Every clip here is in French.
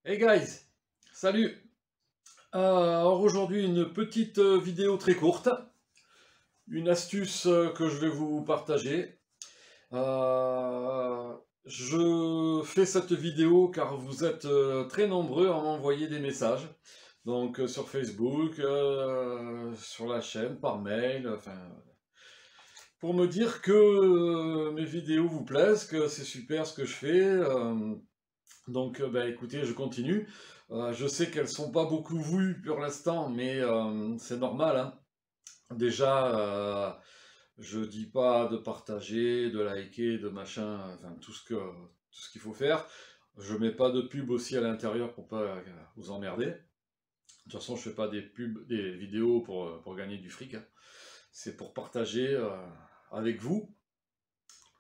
Hey guys, salut. Alors aujourd'hui une petite vidéo très courte, une astuce que je vais vous partager. Je fais cette vidéo car vous êtes très nombreux à m'envoyer des messages, donc sur Facebook, sur la chaîne, par mail, enfin, pour me dire que mes vidéos vous plaisent, que c'est super ce que je fais. Donc, bah, écoutez, je continue. Je sais qu'elles sont pas beaucoup vues pour l'instant, mais c'est normal, hein. Déjà, je dis pas de partager, de liker, de machin, enfin tout ce qu'il faut faire. Je mets pas de pub aussi à l'intérieur pour pas vous emmerder. De toute façon, je fais pas des pubs, des vidéos pour gagner du fric, hein. C'est pour partager avec vous.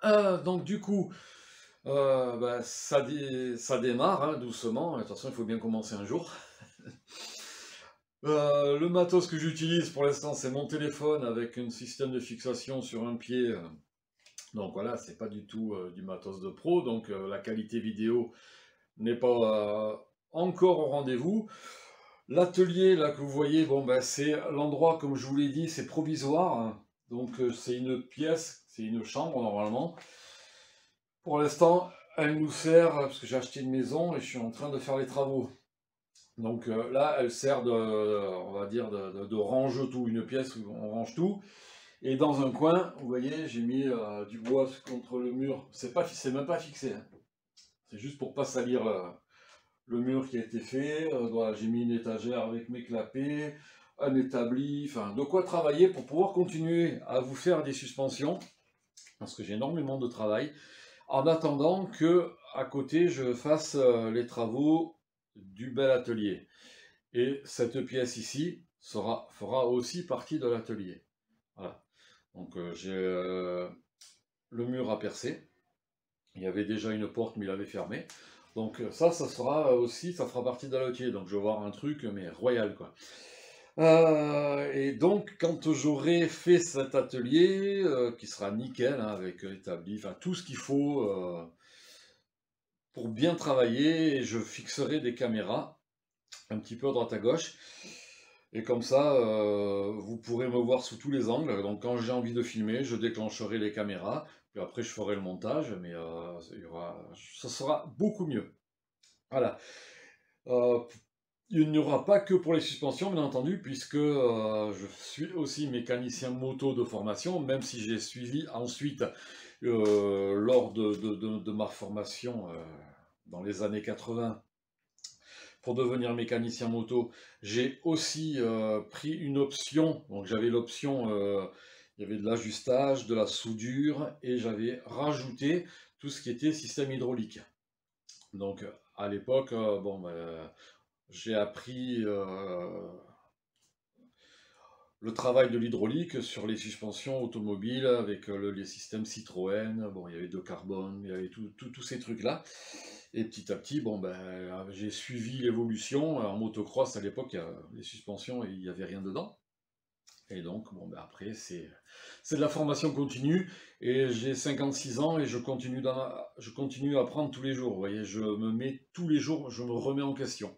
Donc du coup, bah, ça démarre hein, doucement. De toute façon, il faut bien commencer un jour. Le matos que j'utilise pour l'instant, c'est mon téléphone avec un système de fixation sur un pied. Donc voilà, c'est pas du tout du matos de pro. Donc la qualité vidéo n'est pas encore au rendez-vous. L'atelier là que vous voyez, bon ben c'est l'endroit, comme je vous l'ai dit, c'est provisoire, hein. Donc c'est une pièce, c'est une chambre normalement. Pour l'instant, elle nous sert, parce que j'ai acheté une maison et je suis en train de faire les travaux. Donc là, elle sert on va dire, de range tout, une pièce où on range tout. Et dans un coin, vous voyez, j'ai mis du bois contre le mur. C'est même pas fixé, hein. C'est juste pour pas salir le mur qui a été fait. Voilà, j'ai mis une étagère avec mes clapets, un établi, enfin, de quoi travailler pour pouvoir continuer à vous faire des suspensions, parce que j'ai énormément de travail, en attendant que à côté je fasse les travaux du bel atelier. Et cette pièce ici fera aussi partie de l'atelier. Voilà. Donc j'ai le mur à percer. Il y avait déjà une porte, mais il avait fermé. Donc ça sera aussi, ça fera partie de l'atelier. Donc je vais voir un truc, mais royal quoi. Et donc quand j'aurai fait cet atelier, qui sera nickel, hein, avec établi, enfin tout ce qu'il faut pour bien travailler, je fixerai des caméras un petit peu à droite à gauche. Et comme ça, vous pourrez me voir sous tous les angles. Donc quand j'ai envie de filmer, je déclencherai les caméras. Puis après, je ferai le montage, mais ça sera beaucoup mieux. Voilà. Euh, il n'y aura pas que pour les suspensions, bien entendu, puisque je suis aussi mécanicien moto de formation, même si j'ai suivi ensuite, lors de ma formation dans les années 80, pour devenir mécanicien moto, j'ai aussi pris une option. Donc j'avais l'option, il y avait de l'ajustage, de la soudure, et j'avais rajouté tout ce qui était système hydraulique. Donc à l'époque, bon, j'ai appris le travail de l'hydraulique sur les suspensions automobiles avec les systèmes Citroën. Bon, il y avait de carbone, il y avait tous ces trucs-là. Et petit à petit, bon, j'ai suivi l'évolution. En motocross, à l'époque, les suspensions, il n'y avait rien dedans. Et donc, bon, après, c'est de la formation continue. Et j'ai 56 ans et je continue à apprendre tous les jours. Vous voyez, je me mets tous les jours, je me remets en question.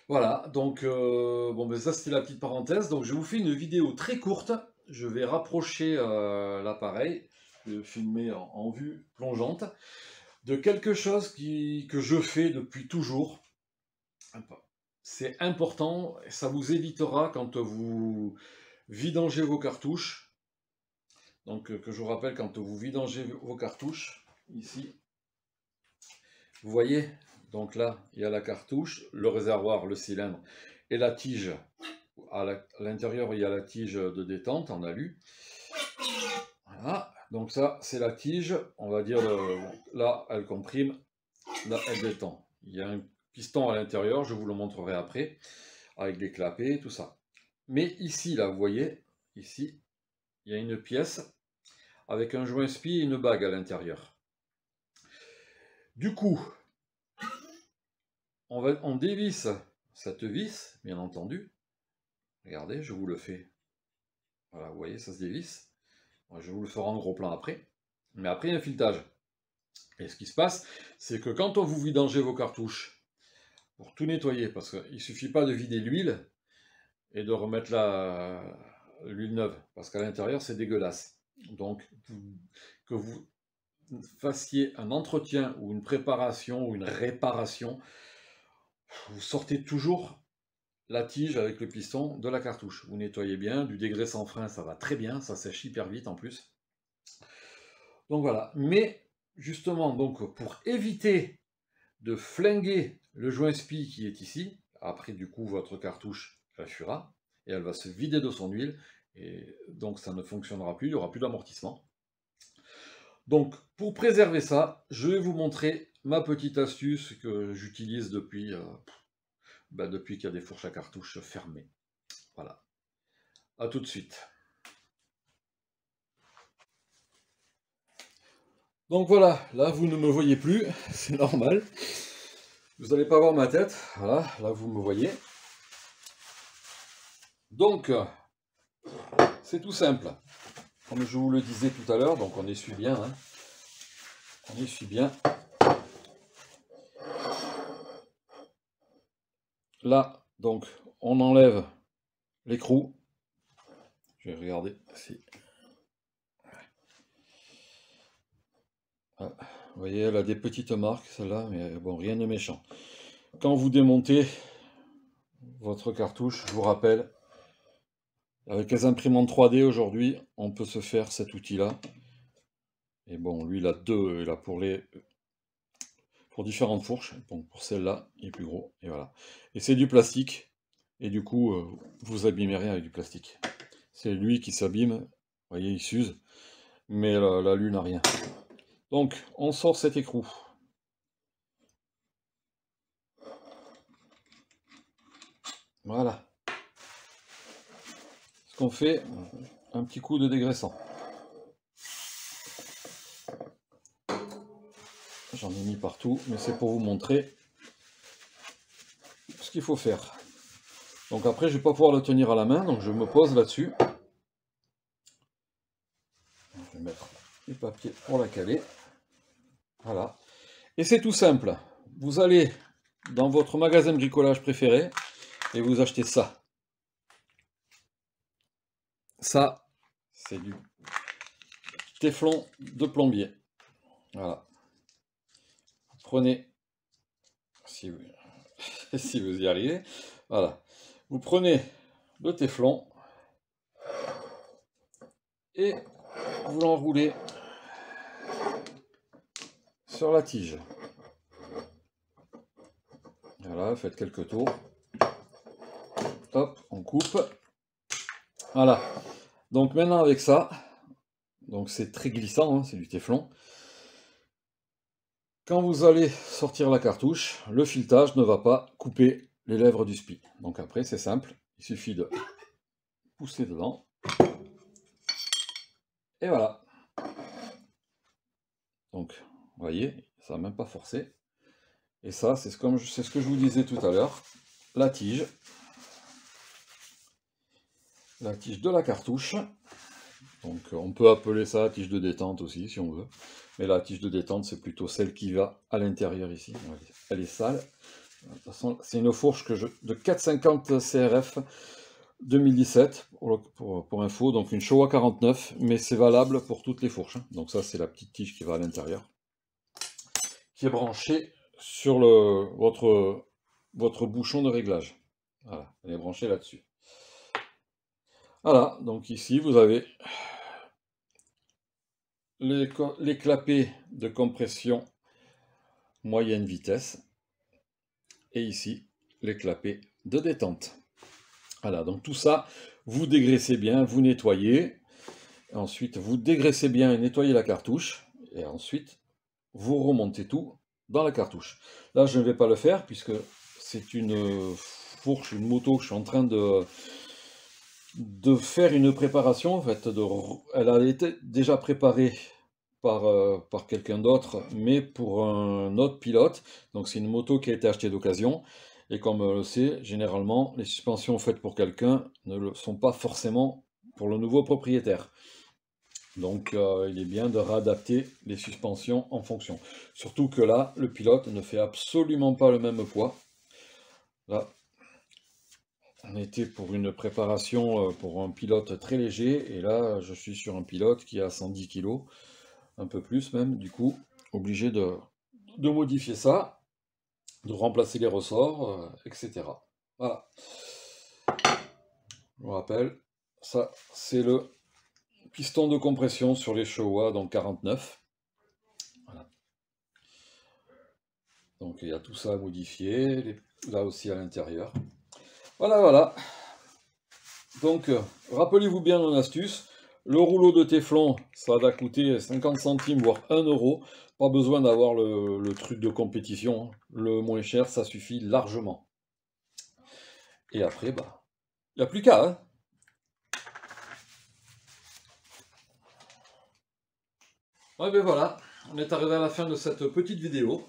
Voilà, donc bon, ça c'était la petite parenthèse. Donc je vous fais une vidéo très courte. Je vais rapprocher l'appareil, je vais le filmer en vue plongeante, de quelque chose que je fais depuis toujours. C'est important, ça vous évitera quand vous vidangez vos cartouches. Donc que je vous rappelle, quand vous vidangez vos cartouches, ici, vous voyez, donc là, il y a la cartouche, le réservoir, le cylindre et la tige. À l'intérieur, il y a la tige de détente en alu. Voilà, donc ça, c'est la tige. On va dire, là, elle comprime, là, elle détend. Il y a un piston à l'intérieur, je vous le montrerai après, avec des clapets, tout ça. Mais ici, là, vous voyez, ici, il y a une pièce avec un joint spi et une bague à l'intérieur. Du coup, on dévisse cette vis, bien entendu. Regardez, je vous le fais. Voilà, vous voyez, ça se dévisse. Je vous le ferai en gros plan après. Mais après, il y a un filetage. Et ce qui se passe, c'est que quand vous vidangez vos cartouches, pour tout nettoyer, parce qu'il ne suffit pas de vider l'huile et de remettre l'huile neuve, parce qu'à l'intérieur c'est dégueulasse. Donc que vous fassiez un entretien ou une préparation ou une réparation, vous sortez toujours la tige avec le piston de la cartouche. Vous nettoyez bien, du dégraissant sans frein ça va très bien, ça sèche hyper vite en plus. Donc voilà, mais justement, donc pour éviter de flinguer le joint SPI qui est ici, après du coup votre cartouche elle fuira et elle va se vider de son huile et donc ça ne fonctionnera plus, il n'y aura plus d'amortissement. Donc pour préserver ça, je vais vous montrer ma petite astuce que j'utilise depuis, depuis qu'il y a des fourches à cartouches fermées. Voilà, à tout de suite. Donc voilà, là vous ne me voyez plus, c'est normal. Vous n'allez pas voir ma tête, voilà, là vous me voyez. Donc, c'est tout simple. Comme je vous le disais tout à l'heure, donc on essuie bien. Hein. On essuie bien. Là, donc, on enlève l'écrou. Je vais regarder si... Ah, vous voyez, elle a des petites marques, celle-là, mais bon, rien de méchant. Quand vous démontez votre cartouche, je vous rappelle, avec les imprimantes 3D aujourd'hui, on peut se faire cet outil-là. Et bon, lui, il a deux, il a pour différentes fourches. Donc pour celle-là, il est plus gros, et voilà. Et c'est du plastique, et du coup, vous abîmez rien avec du plastique. C'est lui qui s'abîme, vous voyez, il s'use, mais la lune n'a rien. Donc, on sort cet écrou. Voilà. Ce qu'on fait, un petit coup de dégraissant. J'en ai mis partout, mais c'est pour vous montrer ce qu'il faut faire. Donc après, je ne vais pas pouvoir le tenir à la main, donc je me pose là-dessus. Je vais mettre les papiers pour la caler. Voilà. Et c'est tout simple. Vous allez dans votre magasin de bricolage préféré et vous achetez ça. Ça, c'est du téflon de plombier. Voilà. Vous prenez, si vous, si vous y arrivez, voilà. Vous prenez le téflon et vous l'enroulez sur la tige. Voilà, faites quelques tours. Hop, on coupe. Voilà. Donc maintenant avec ça, donc c'est très glissant, hein, c'est du téflon. Quand vous allez sortir la cartouche, le filetage ne va pas couper les lèvres du SPI. Donc après, c'est simple, il suffit de pousser dedans. Et voilà. Donc, vous voyez, ça n'a même pas forcé. Et ça, c'est ce que je vous disais tout à l'heure. La tige de la cartouche. Donc on peut appeler ça tige de détente aussi, si on veut. Mais la tige de détente, c'est plutôt celle qui va à l'intérieur ici. Elle est sale. De toute façon, c'est une fourche de 450 CRF 2017, pour info. Donc une Showa 49, mais c'est valable pour toutes les fourches. Donc ça, c'est la petite tige qui va à l'intérieur. Qui est branchée sur votre bouchon de réglage. Voilà, elle est branchée là-dessus. Voilà, donc ici, vous avez les clapets de compression moyenne vitesse et ici les clapets de détente. Voilà, donc tout ça, vous dégraissez bien, vous nettoyez, ensuite vous dégraissez bien et nettoyez la cartouche, et ensuite vous remontez tout dans la cartouche. Là, je ne vais pas le faire puisque c'est une fourche, une moto que je suis en train de faire une préparation. En fait, elle a été déjà préparée par quelqu'un d'autre, mais pour un autre pilote. Donc c'est une moto qui a été achetée d'occasion. Et comme on le sait, généralement, les suspensions faites pour quelqu'un ne le sont pas forcément pour le nouveau propriétaire. Donc il est bien de réadapter les suspensions en fonction. Surtout que là, le pilote ne fait absolument pas le même poids. Là, on était pour une préparation pour un pilote très léger, et là, je suis sur un pilote qui a 110 kg, un peu plus même, du coup, obligé de modifier ça, de remplacer les ressorts, etc. Voilà, je vous rappelle, ça, c'est le piston de compression sur les Showa, donc 49. Voilà. Donc il y a tout ça à modifier, là aussi à l'intérieur. Voilà, voilà. Donc, rappelez-vous bien mon astuce. Le rouleau de téflon, ça va coûter 50 centimes, voire 1 euro. Pas besoin d'avoir le truc de compétition. Le moins cher, ça suffit largement. Et après, bah, il n'y a plus qu'à, hein. Ouais, ben voilà, on est arrivé à la fin de cette petite vidéo.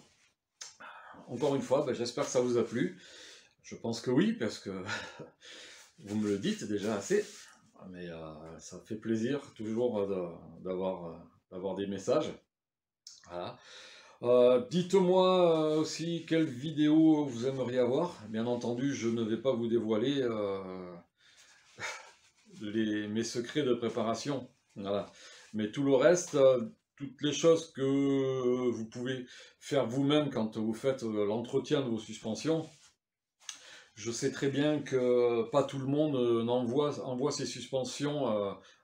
Encore une fois, ben, j'espère que ça vous a plu. Je pense que oui, parce que vous me le dites déjà assez. Mais ça fait plaisir toujours d'avoir des messages. Voilà. Dites-moi aussi quelle vidéo vous aimeriez avoir. Bien entendu, je ne vais pas vous dévoiler mes secrets de préparation. Voilà. Mais tout le reste, toutes les choses que vous pouvez faire vous-même quand vous faites l'entretien de vos suspensions, je sais très bien que pas tout le monde envoie ses suspensions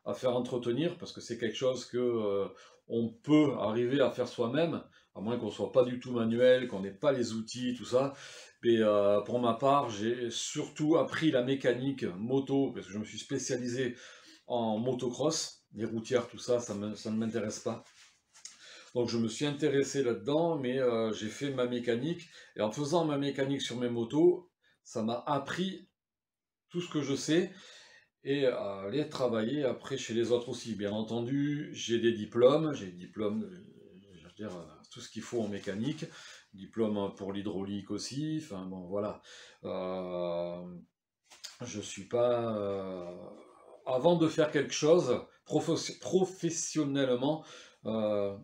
à faire entretenir, parce que c'est quelque chose que on peut arriver à faire soi-même, à moins qu'on soit pas du tout manuel, qu'on n'ait pas les outils, tout ça. Mais pour ma part, j'ai surtout appris la mécanique moto, parce que je me suis spécialisé en motocross, les routières, tout ça, ça ne m'intéresse pas. Donc je me suis intéressé là-dedans, mais j'ai fait ma mécanique, et en faisant ma mécanique sur mes motos, ça m'a appris tout ce que je sais, et à aller travailler après chez les autres aussi. Bien entendu, j'ai des diplômes, je veux dire, tout ce qu'il faut en mécanique, diplôme pour l'hydraulique aussi, enfin bon voilà. Je suis pas... avant de faire quelque chose, professionnellement, euh,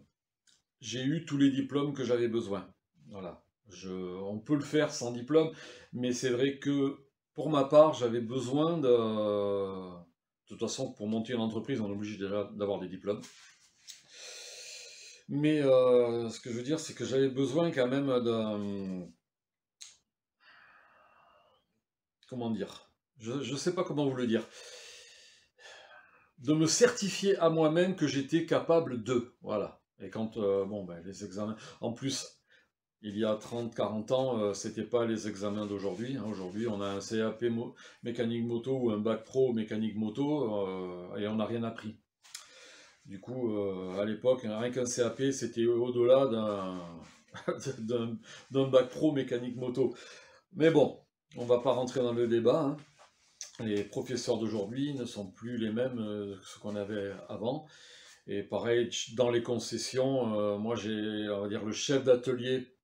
j'ai eu tous les diplômes que j'avais besoin. Voilà. On peut le faire sans diplôme, mais c'est vrai que pour ma part, j'avais besoin de... De toute façon, pour monter une entreprise, on est obligé déjà d'avoir des diplômes. Mais ce que je veux dire, c'est que j'avais besoin quand même de... Comment dire? Je ne sais pas comment vous le dire. De me certifier à moi-même que j'étais capable de. Voilà. Et quand, bon, ben, les examens... En plus, il y a 30-40 ans, c'était pas les examens d'aujourd'hui, hein. Aujourd'hui, on a un CAP mécanique moto ou un bac pro mécanique moto, et on n'a rien appris. Du coup, à l'époque, rien qu'un CAP, c'était au-delà d'un bac pro mécanique moto. Mais bon, on va pas rentrer dans le débat, hein. Les professeurs d'aujourd'hui ne sont plus les mêmes que ce qu'on avait avant. Et pareil, dans les concessions, moi j'ai, on va dire, le chef d'atelier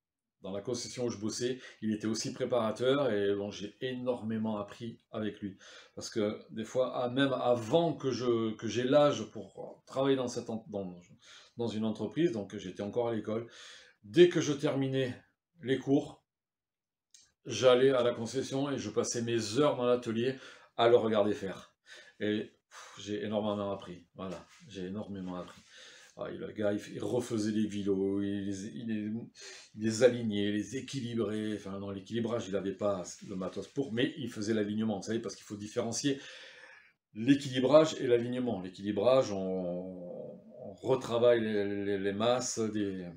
dans la concession où je bossais, il était aussi préparateur, et bon, j'ai énormément appris avec lui. Parce que des fois, même avant que j'ai l'âge pour travailler dans une entreprise, donc j'étais encore à l'école, dès que je terminais les cours, j'allais à la concession et je passais mes heures dans l'atelier à le regarder faire. Et j'ai énormément appris. Voilà, j'ai énormément appris. Ah, le gars, il refaisait les vélos, il les alignait, les équilibrait. Enfin, non, l'équilibrage, il n'avait pas le matos pour, mais il faisait l'alignement, vous savez, parce qu'il faut différencier l'équilibrage et l'alignement. L'équilibrage, on retravaille les masses des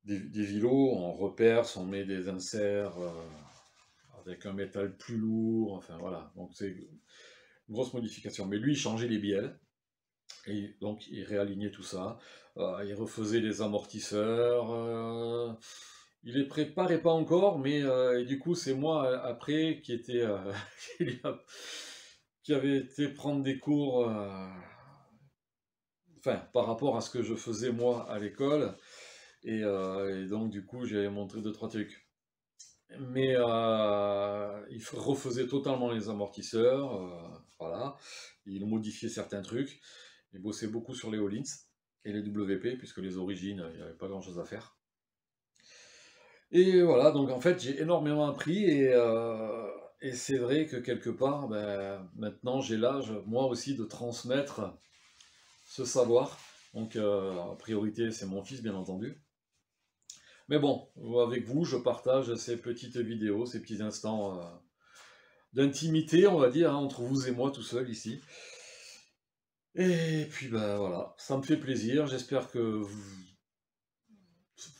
vélos, on reperce, on met des inserts avec un métal plus lourd, enfin voilà. Donc c'est une grosse modification. Mais lui, il changeait les bielles. Et donc, il réalignait tout ça. Il refaisait les amortisseurs. Il les préparait pas encore, mais et du coup, c'est moi après qui était qui avait été prendre des cours. Enfin, par rapport à ce que je faisais moi à l'école. Et donc, du coup, j'ai montré deux, trois trucs. Mais il refaisait totalement les amortisseurs. Voilà. Il modifiait certains trucs. Il bossait beaucoup sur les Hollins et les WP, puisque les origines, il n'y avait pas grand chose à faire. Et voilà, donc en fait, j'ai énormément appris et c'est vrai que quelque part, maintenant j'ai l'âge, moi aussi, de transmettre ce savoir. Donc, en priorité, c'est mon fils, bien entendu. Mais bon, avec vous, je partage ces petites vidéos, ces petits instants d'intimité, on va dire, hein, entre vous et moi tout seul ici. Et puis, voilà, ça me fait plaisir. J'espère que vous...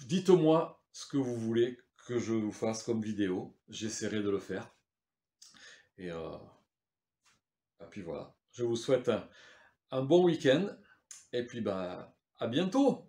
Dites-moi ce que vous voulez que je vous fasse comme vidéo. J'essaierai de le faire. Et, euh, et puis voilà. Je vous souhaite un bon week-end. Et puis, à bientôt!